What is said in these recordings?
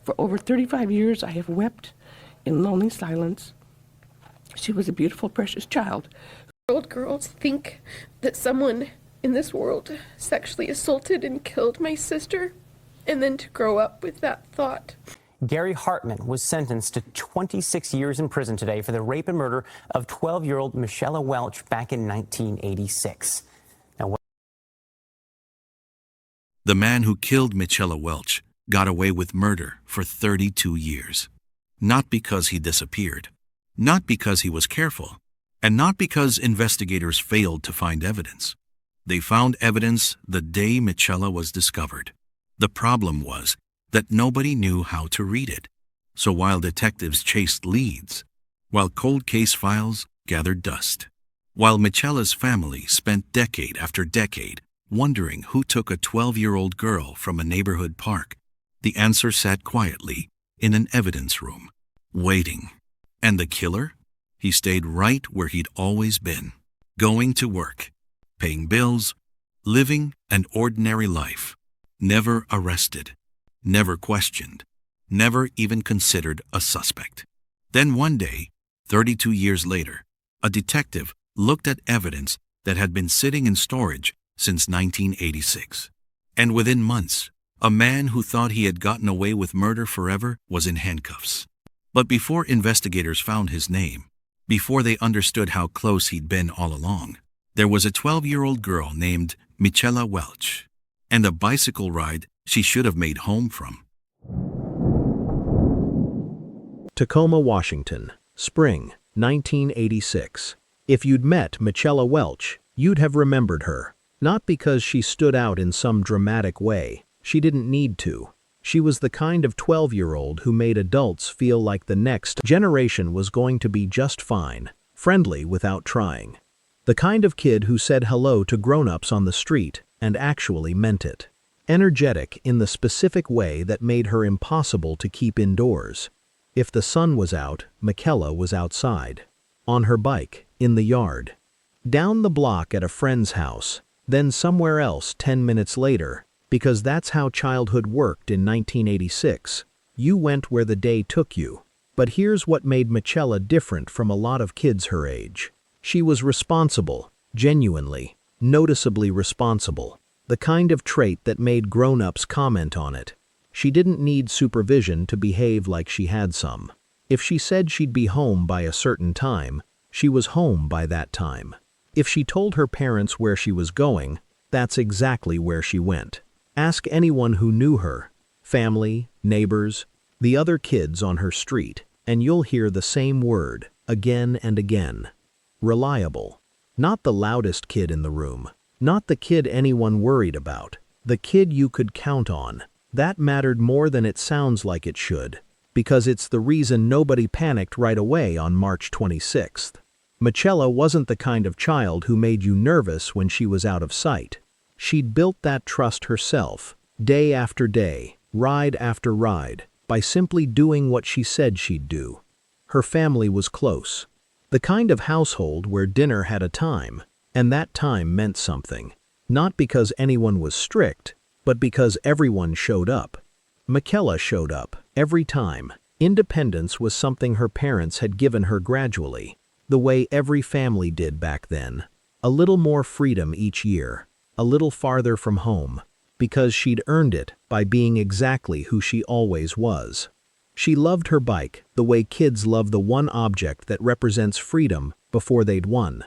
For over 35 years, I have wept in lonely silence. She was a beautiful, precious child. Old girls think that someone in this world sexually assaulted and killed my sister, and then to grow up with that thought. Gary Hartman was sentenced to 26 years in prison today for the rape and murder of 12-year-old Michella Welch back in 1986. The man who killed Michella Welch got away with murder for 32 years. Not because he disappeared, not because he was careful, and not because investigators failed to find evidence. They found evidence the day Michella was discovered. The problem was that nobody knew how to read it. So while detectives chased leads, while cold case files gathered dust, while Michella's family spent decade after decade wondering who took a 12-year-old girl from a neighborhood park, the answer sat quietly in an evidence room, waiting. And the killer? He stayed right where he'd always been, going to work, paying bills, living an ordinary life, never arrested, never questioned, never even considered a suspect. Then one day, 32 years later, a detective looked at evidence that had been sitting in storage since 1986. And within months, a man who thought he had gotten away with murder forever was in handcuffs. But before investigators found his name, before they understood how close he'd been all along, there was a 12-year-old girl named Michella Welch, and a bicycle ride she should have made home from. Tacoma, Washington, spring, 1986. If you'd met Michella Welch, you'd have remembered her. Not because she stood out in some dramatic way. She didn't need to. She was the kind of 12-year-old who made adults feel like the next generation was going to be just fine, friendly without trying. The kind of kid who said hello to grown-ups on the street and actually meant it. Energetic in the specific way that made her impossible to keep indoors. If the sun was out, Michella was outside. On her bike, in the yard. Down the block at a friend's house, then somewhere else 10 minutes later, because that's how childhood worked in 1986. You went where the day took you. But here's what made Michella different from a lot of kids her age. She was responsible, genuinely, noticeably responsible. The kind of trait that made grown-ups comment on it. She didn't need supervision to behave like she had some. If she said she'd be home by a certain time, she was home by that time. If she told her parents where she was going, that's exactly where she went. Ask anyone who knew her, family, neighbors, the other kids on her street, and you'll hear the same word, again and again. Reliable. Not the loudest kid in the room. Not the kid anyone worried about. The kid you could count on. That mattered more than it sounds like it should, because it's the reason nobody panicked right away on March 26th. Michella wasn't the kind of child who made you nervous when she was out of sight. She'd built that trust herself, day after day, ride after ride, by simply doing what she said she'd do. Her family was close. The kind of household where dinner had a time, and that time meant something. Not because anyone was strict, but because everyone showed up. Michella showed up, every time. Independence was something her parents had given her gradually. The way every family did back then. A little more freedom each year, a little farther from home, because she'd earned it by being exactly who she always was. She loved her bike the way kids love the one object that represents freedom before they'd won.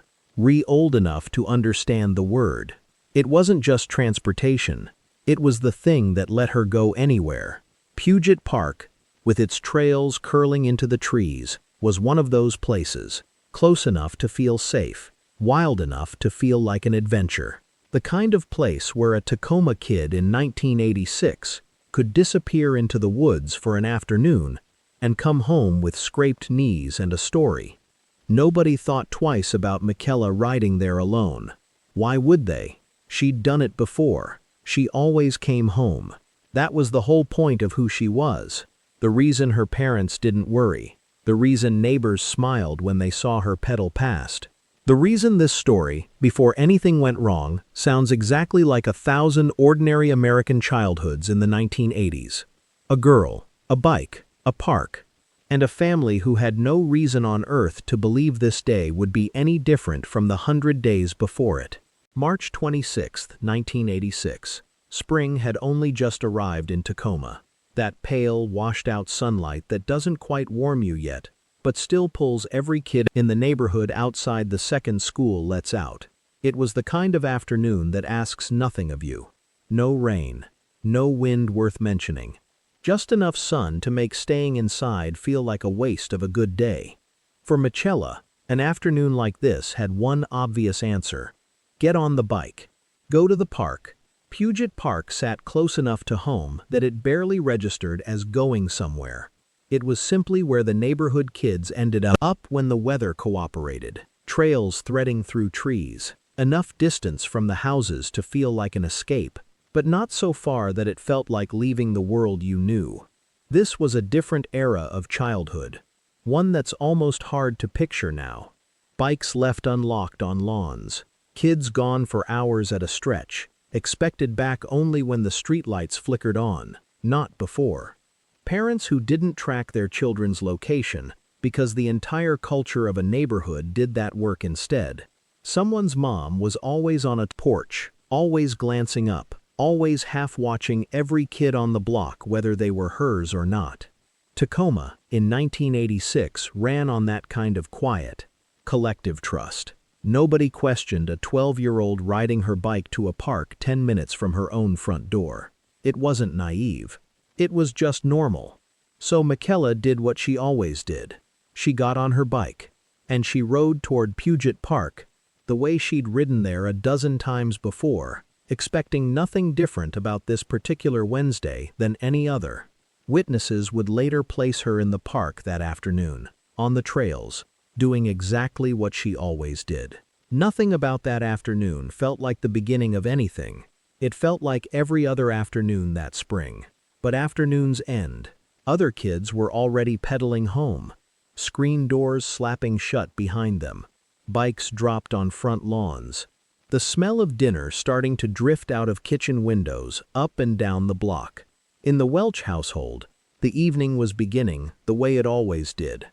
Old enough to understand the word. It wasn't just transportation, it was the thing that let her go anywhere. Puget Park, with its trails curling into the trees, was one of those places. Close enough to feel safe, wild enough to feel like an adventure. The kind of place where a Tacoma kid in 1986 could disappear into the woods for an afternoon and come home with scraped knees and a story. Nobody thought twice about Michella riding there alone. Why would they? She'd done it before. She always came home. That was the whole point of who she was. The reason her parents didn't worry. The reason neighbors smiled when they saw her pedal past. The reason this story, before anything went wrong, sounds exactly like 1,000 ordinary American childhoods in the 1980s. A girl, a bike, a park, and a family who had no reason on earth to believe this day would be any different from the 100 days before it. March 26, 1986. Spring had only just arrived in Tacoma. That pale, washed-out sunlight that doesn't quite warm you yet, but still pulls every kid in the neighborhood outside the second school lets out. It was the kind of afternoon that asks nothing of you. No rain, no wind worth mentioning. Just enough sun to make staying inside feel like a waste of a good day. For Michella, an afternoon like this had one obvious answer. Get on the bike. Go to the park. Puget Park sat close enough to home that it barely registered as going somewhere. It was simply where the neighborhood kids ended up when the weather cooperated. Trails threading through trees, enough distance from the houses to feel like an escape, but not so far that it felt like leaving the world you knew. This was a different era of childhood, one that's almost hard to picture now. Bikes left unlocked on lawns, kids gone for hours at a stretch, expected back only when the streetlights flickered on, not before. Parents who didn't track their children's location because the entire culture of a neighborhood did that work instead. Someone's mom was always on a porch, always glancing up, always half-watching every kid on the block whether they were hers or not. Tacoma, in 1986, ran on that kind of quiet, collective trust. Nobody questioned a 12-year-old riding her bike to a park 10 minutes from her own front door. It wasn't naive. It was just normal. So Michella did what she always did. She got on her bike, and she rode toward Puget Park, the way she'd ridden there a dozen times before, expecting nothing different about this particular Wednesday than any other. Witnesses would later place her in the park that afternoon, on the trails, doing exactly what she always did. Nothing about that afternoon felt like the beginning of anything. It felt like every other afternoon that spring. But afternoons end. Other kids were already pedaling home, screen doors slapping shut behind them, bikes dropped on front lawns, the smell of dinner starting to drift out of kitchen windows up and down the block. In the Welch household, the evening was beginning the way it always did.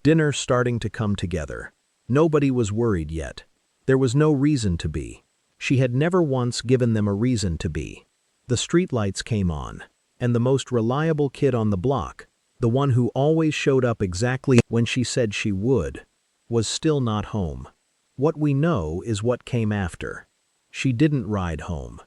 Dinner starting to come together. Nobody was worried yet. There was no reason to be. She had never once given them a reason to be. The streetlights came on, and the most reliable kid on the block, the one who always showed up exactly when she said she would, was still not home. What we know is what came after. She didn't ride home.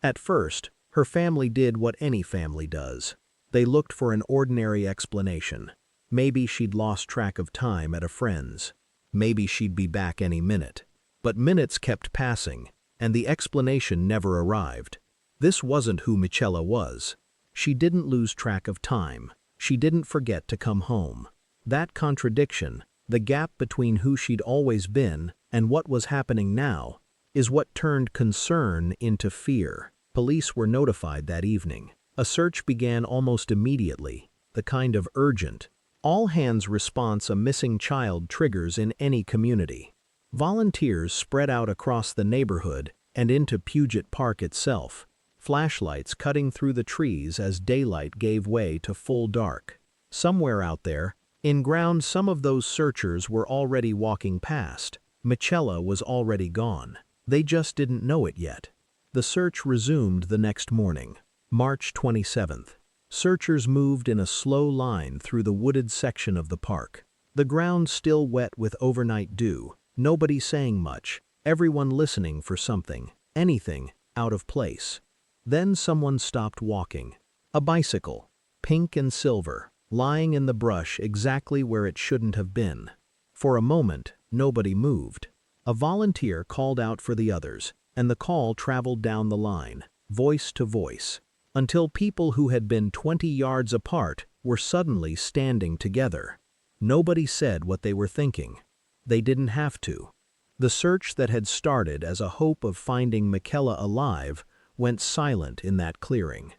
At first, her family did what any family does. They looked for an ordinary explanation. Maybe she'd lost track of time at a friend's. Maybe she'd be back any minute. But minutes kept passing, and the explanation never arrived. This wasn't who Michella was. She didn't lose track of time. She didn't forget to come home. That contradiction, the gap between who she'd always been and what was happening now, is what turned concern into fear. Police were notified that evening. A search began almost immediately, the kind of urgent, all-hands response a missing child triggers in any community. Volunteers spread out across the neighborhood and into Puget Park itself, flashlights cutting through the trees as daylight gave way to full dark. Somewhere out there, in ground some of those searchers were already walking past. Michella was already gone. They just didn't know it yet. The search resumed the next morning, March 27th. Searchers moved in a slow line through the wooded section of the park. The ground still wet with overnight dew, nobody saying much, everyone listening for something, anything, out of place. Then someone stopped walking. A bicycle, pink and silver, lying in the brush exactly where it shouldn't have been. For a moment, nobody moved. A volunteer called out for the others, and the call traveled down the line, voice to voice, until people who had been 20 yards apart were suddenly standing together. Nobody said what they were thinking. They didn't have to. The search that had started as a hope of finding Michella alive went silent in that clearing.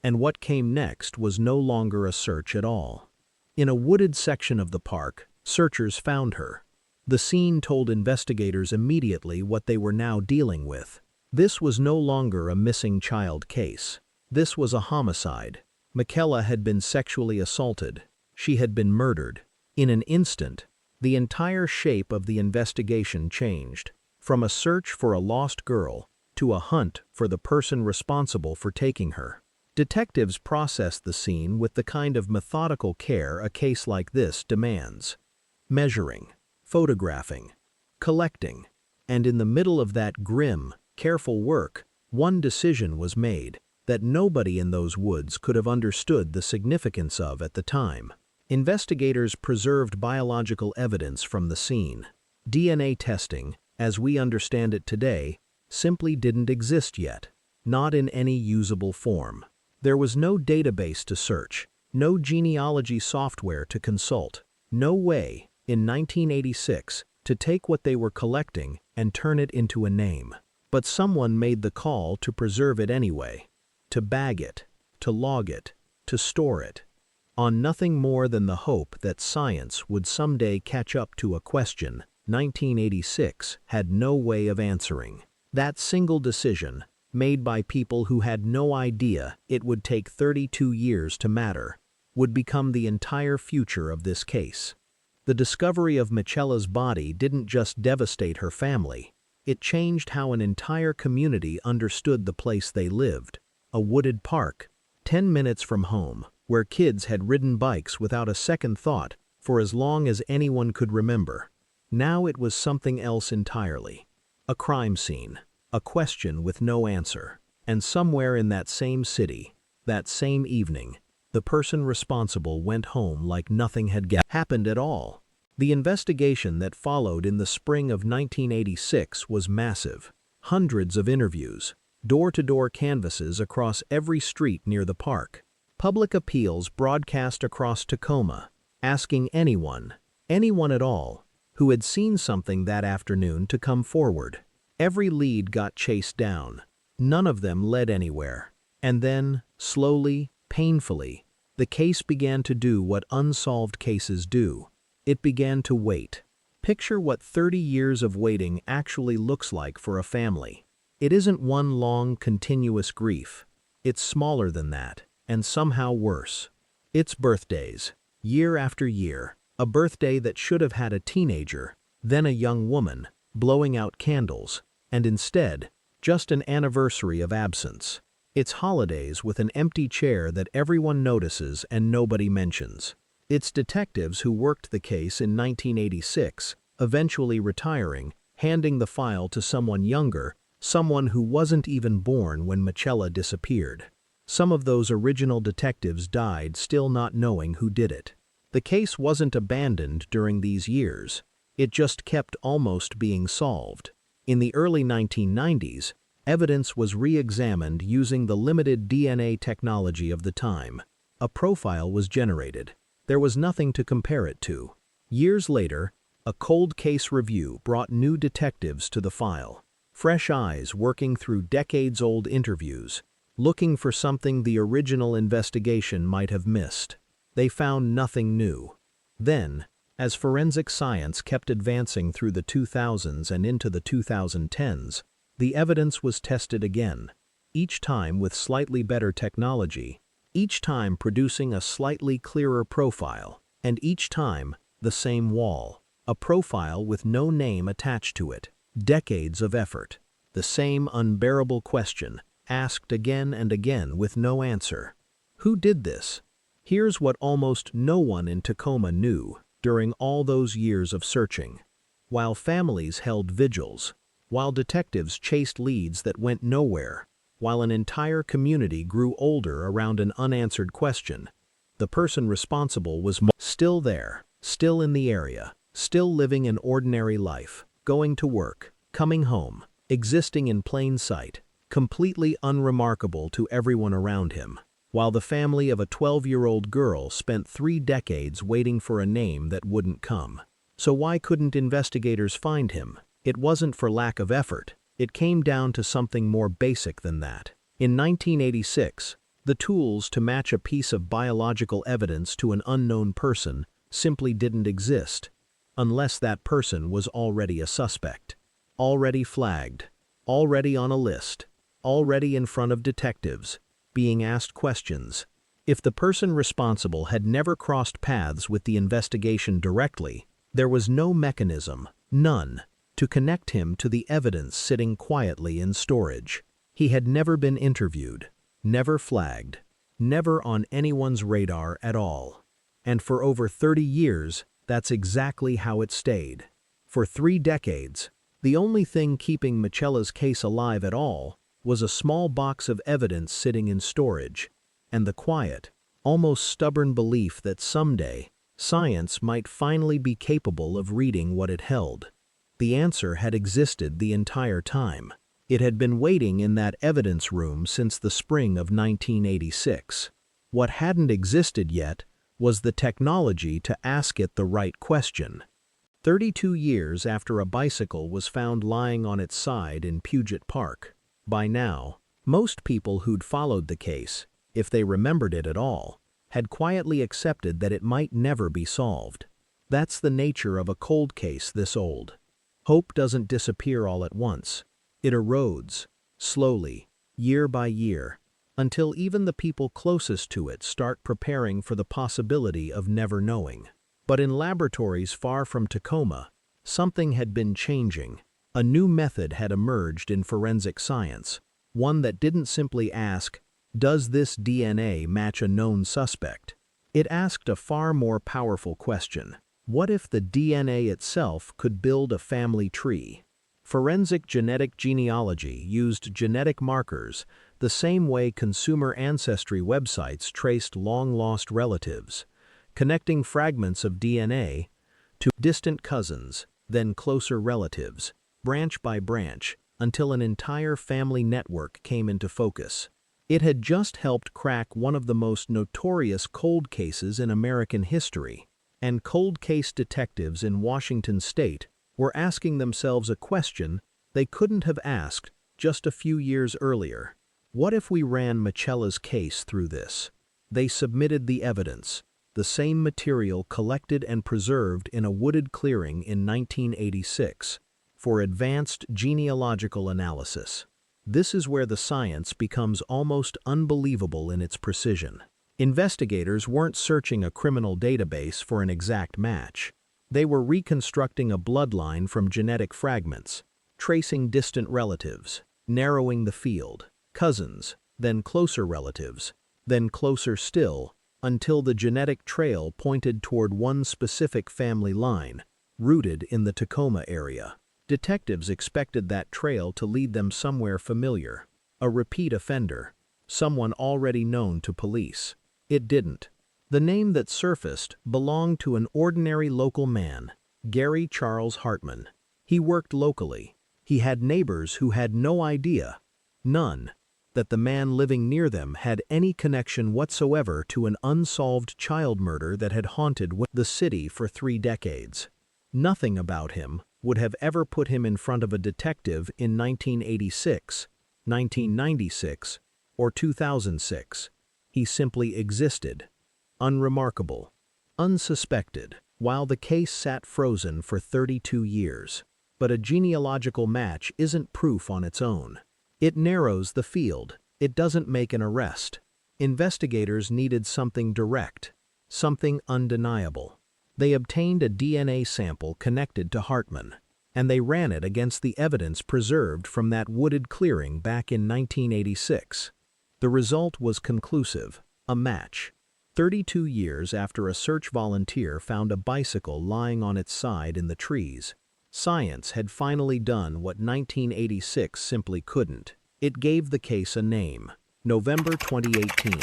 And what came next was no longer a search at all. In a wooded section of the park, searchers found her. The scene told investigators immediately what they were now dealing with. This was no longer a missing child case. This was a homicide. Michella had been sexually assaulted. She had been murdered. In an instant, the entire shape of the investigation changed, from a search for a lost girl to a hunt for the person responsible for taking her. Detectives processed the scene with the kind of methodical care a case like this demands. Measuring, photographing, collecting, and in the middle of that grim, careful work, one decision was made that nobody in those woods could have understood the significance of at the time. Investigators preserved biological evidence from the scene. DNA testing, as we understand it today, simply didn't exist yet, not in any usable form. There was no database to search, no genealogy software to consult, no way, in 1986, to take what they were collecting and turn it into a name. But someone made the call to preserve it anyway, to bag it, to log it, to store it, on nothing more than the hope that science would someday catch up to a question 1986 had no way of answering. That single decision, made by people who had no idea it would take 32 years to matter, would become the entire future of this case. The discovery of Michella's body didn't just devastate her family, it changed how an entire community understood the place they lived, a wooded park, 10 minutes from home, where kids had ridden bikes without a second thought for as long as anyone could remember. Now it was something else entirely. A crime scene, a question with no answer, and somewhere in that same city, that same evening, the person responsible went home like nothing had happened at all. The investigation that followed in the spring of 1986 was massive. Hundreds of interviews, door-to-door canvasses across every street near the park. Public appeals broadcast across Tacoma, asking anyone at all, who had seen something that afternoon to come forward. Every lead got chased down. None of them led anywhere. And then, slowly, painfully, the case began to do what unsolved cases do. It began to wait. Picture what 30 years of waiting actually looks like for a family. It isn't one long, continuous grief. It's smaller than that, and somehow worse. It's birthdays, year after year, a birthday that should have had a teenager, then a young woman, blowing out candles, and instead, just an anniversary of absence. It's holidays with an empty chair that everyone notices and nobody mentions. It's detectives who worked the case in 1986, eventually retiring, handing the file to someone younger, someone who wasn't even born when Michella disappeared. Some of those original detectives died still not knowing who did it. The case wasn't abandoned during these years. It just kept almost being solved. In the early 1990s, evidence was re-examined using the limited DNA technology of the time. A profile was generated. There was nothing to compare it to. Years later, a cold case review brought new detectives to the file. Fresh eyes working through decades-old interviews, looking for something the original investigation might have missed. They found nothing new. Then, as forensic science kept advancing through the 2000s and into the 2010s, the evidence was tested again, each time with slightly better technology, each time producing a slightly clearer profile, and each time the same wall, a profile with no name attached to it. Decades of effort, the same unbearable question, asked again and again with no answer. Who did this? Here's what almost no one in Tacoma knew during all those years of searching. While families held vigils, while detectives chased leads that went nowhere, while an entire community grew older around an unanswered question, the person responsible was still there, still in the area, still living an ordinary life, going to work, coming home, existing in plain sight, completely unremarkable to everyone around him, while the family of a 12-year-old girl spent 3 decades waiting for a name that wouldn't come. So why couldn't investigators find him? It wasn't for lack of effort. It came down to something more basic than that. In 1986, the tools to match a piece of biological evidence to an unknown person simply didn't exist, unless that person was already a suspect, already flagged, already on a list, already in front of detectives, being asked questions, If the person responsible had never crossed paths with the investigation directly, there was no mechanism, none, to connect him to the evidence sitting quietly in storage. He had never been interviewed, never flagged, never on anyone's radar at all. And for over 30 years, that's exactly how it stayed. For 3 decades, the only thing keeping Michella's case alive at all was a small box of evidence sitting in storage, and the quiet, almost stubborn belief that someday, science might finally be capable of reading what it held. The answer had existed the entire time. It had been waiting in that evidence room since the spring of 1986. What hadn't existed yet was the technology to ask it the right question. 32 years after a bicycle was found lying on its side in Puget Park. By now, most people who'd followed the case, if they remembered it at all, had quietly accepted that it might never be solved. That's the nature of a cold case this old. Hope doesn't disappear all at once. It erodes, slowly, year by year, until even the people closest to it start preparing for the possibility of never knowing. But in laboratories far from Tacoma, something had been changing. A new method had emerged in forensic science, one that didn't simply ask, does this DNA match a known suspect? It asked a far more powerful question. What if the DNA itself could build a family tree? Forensic genetic genealogy used genetic markers the same way consumer ancestry websites traced long-lost relatives, connecting fragments of DNA to distant cousins, then closer relatives, branch by branch, until an entire family network came into focus. It had just helped crack one of the most notorious cold cases in American history, and cold case detectives in Washington state were asking themselves a question they couldn't have asked just a few years earlier. What if we ran Michella's case through this? They submitted the evidence, the same material collected and preserved in a wooded clearing in 1986, for advanced genealogical analysis. This is where the science becomes almost unbelievable in its precision. Investigators weren't searching a criminal database for an exact match. They were reconstructing a bloodline from genetic fragments, tracing distant relatives, narrowing the field, cousins, then closer relatives, then closer still, until the genetic trail pointed toward one specific family line, rooted in the Tacoma area. Detectives expected that trail to lead them somewhere familiar, a repeat offender, someone already known to police. It didn't. The name that surfaced belonged to an ordinary local man, Gary Charles Hartman. He worked locally. He had neighbors who had no idea, none, that the man living near them had any connection whatsoever to an unsolved child murder that had haunted the city for 3 decades. Nothing about him would have ever put him in front of a detective in 1986, 1996, or 2006. He simply existed, unremarkable, unsuspected, while the case sat frozen for 32 years. But a genealogical match isn't proof on its own. It narrows the field. It doesn't make an arrest. Investigators needed something direct, something undeniable. They obtained a DNA sample connected to Hartman, and they ran it against the evidence preserved from that wooded clearing back in 1986. The result was conclusive, a match. 32 years after a search volunteer found a bicycle lying on its side in the trees, science had finally done what 1986 simply couldn't. It gave the case a name. November 2018,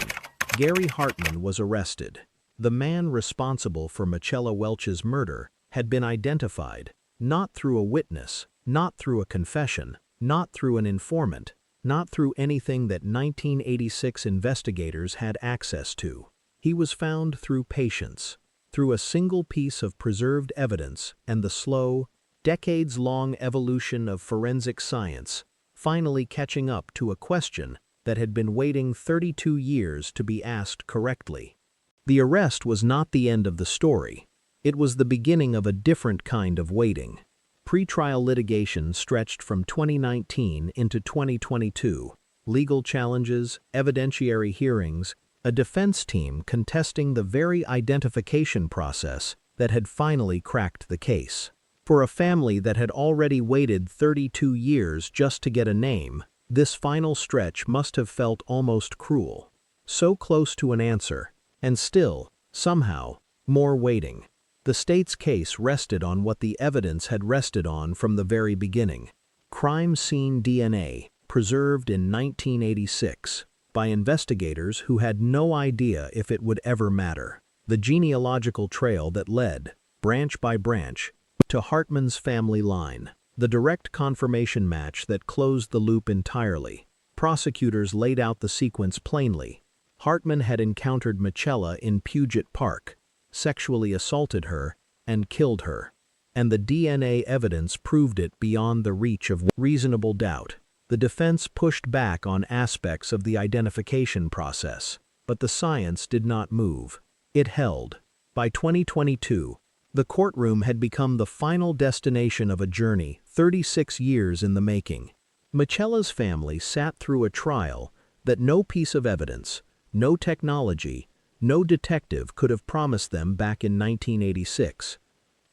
Gary Hartman was arrested. The man responsible for Michella Welch's murder had been identified, not through a witness, not through a confession, not through an informant, not through anything that 1986 investigators had access to. He was found through patience, through a single piece of preserved evidence and the slow, decades-long evolution of forensic science, finally catching up to a question that had been waiting 32 years to be asked correctly. The arrest was not the end of the story. It was the beginning of a different kind of waiting. Pre-trial litigation stretched from 2019 into 2022. Legal challenges, evidentiary hearings, a defense team contesting the very identification process that had finally cracked the case. For a family that had already waited 32 years just to get a name, this final stretch must have felt almost cruel. So close to an answer, and still, somehow, more waiting. The state's case rested on what the evidence had rested on from the very beginning. Crime scene DNA, preserved in 1986, by investigators who had no idea if it would ever matter. The genealogical trail that led, branch by branch, to Hartman's family line. The direct confirmation match that closed the loop entirely. Prosecutors laid out the sequence plainly. Hartman had encountered Michella in Puget Park, sexually assaulted her, and killed her. And the DNA evidence proved it beyond the reach of reasonable doubt. The defense pushed back on aspects of the identification process, but the science did not move. It held. By 2022, the courtroom had become the final destination of a journey 36 years in the making. Michella's family sat through a trial that no piece of evidence, no technology, no detective could have promised them back in 1986.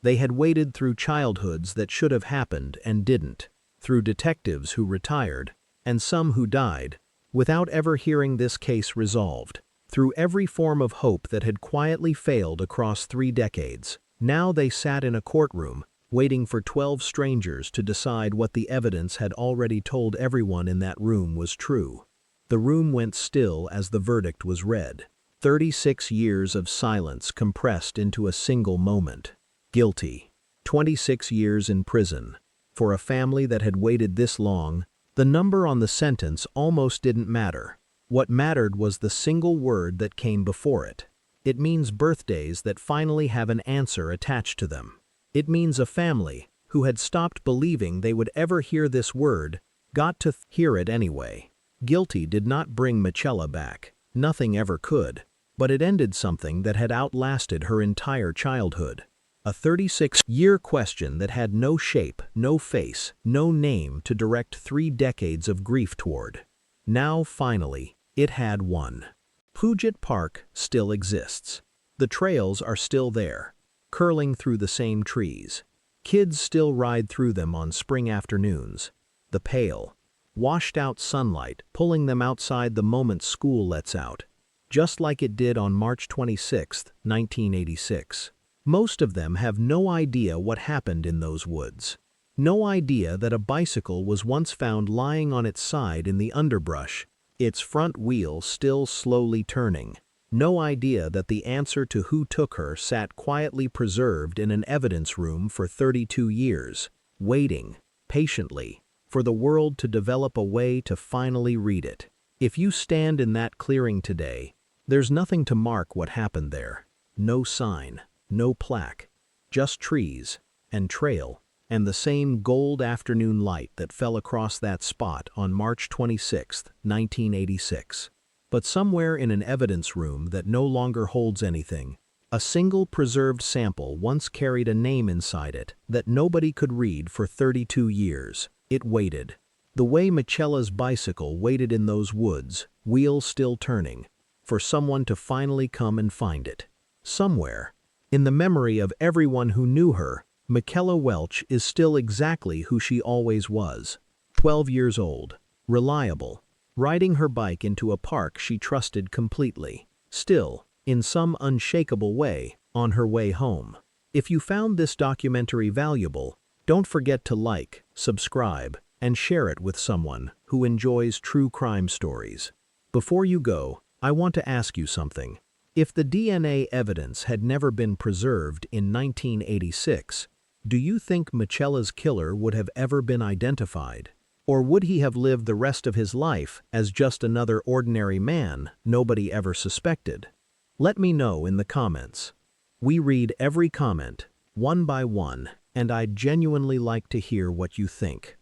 They had waited through childhoods that should have happened and didn't, through detectives who retired, and some who died, without ever hearing this case resolved, through every form of hope that had quietly failed across 3 decades. Now they sat in a courtroom, waiting for 12 strangers to decide what the evidence had already told everyone in that room was true. The room went still as the verdict was read. 36 years of silence compressed into a single moment. Guilty. 26 years in prison. For a family that had waited this long, the number on the sentence almost didn't matter. What mattered was the single word that came before it. It means birthdays that finally have an answer attached to them. It means a family who had stopped believing they would ever hear this word, got to hear it anyway. Guilty did not bring Michella back. Nothing ever could. But it ended something that had outlasted her entire childhood. A 36-year question that had no shape, no face, no name to direct 3 decades of grief toward. Now, finally, it had one. Puget Park still exists. The trails are still there, curling through the same trees. Kids still ride through them on spring afternoons. The pale, washed-out sunlight pulling them outside the moment school lets out, just like it did on March 26, 1986. Most of them have no idea what happened in those woods. No idea that a bicycle was once found lying on its side in the underbrush, its front wheel still slowly turning. No idea that the answer to who took her sat quietly preserved in an evidence room for 32 years, waiting, patiently, for the world to develop a way to finally read it. If you stand in that clearing today, there's nothing to mark what happened there. No sign, no plaque, just trees and trail and the same gold afternoon light that fell across that spot on March 26, 1986. But somewhere in an evidence room that no longer holds anything, a single preserved sample once carried a name inside it that nobody could read for 32 years. It waited. The way Michella's bicycle waited in those woods, wheels still turning, for someone to finally come and find it. Somewhere, in the memory of everyone who knew her, Michella Welch is still exactly who she always was. 12 years old, reliable, riding her bike into a park she trusted completely. Still, in some unshakable way, on her way home. If you found this documentary valuable, don't forget to like, subscribe, and share it with someone who enjoys true crime stories. Before you go, I want to ask you something. If the DNA evidence had never been preserved in 1986, do you think Michella's killer would have ever been identified? Or would he have lived the rest of his life as just another ordinary man nobody ever suspected? Let me know in the comments. We read every comment, one by one, and I'd genuinely like to hear what you think.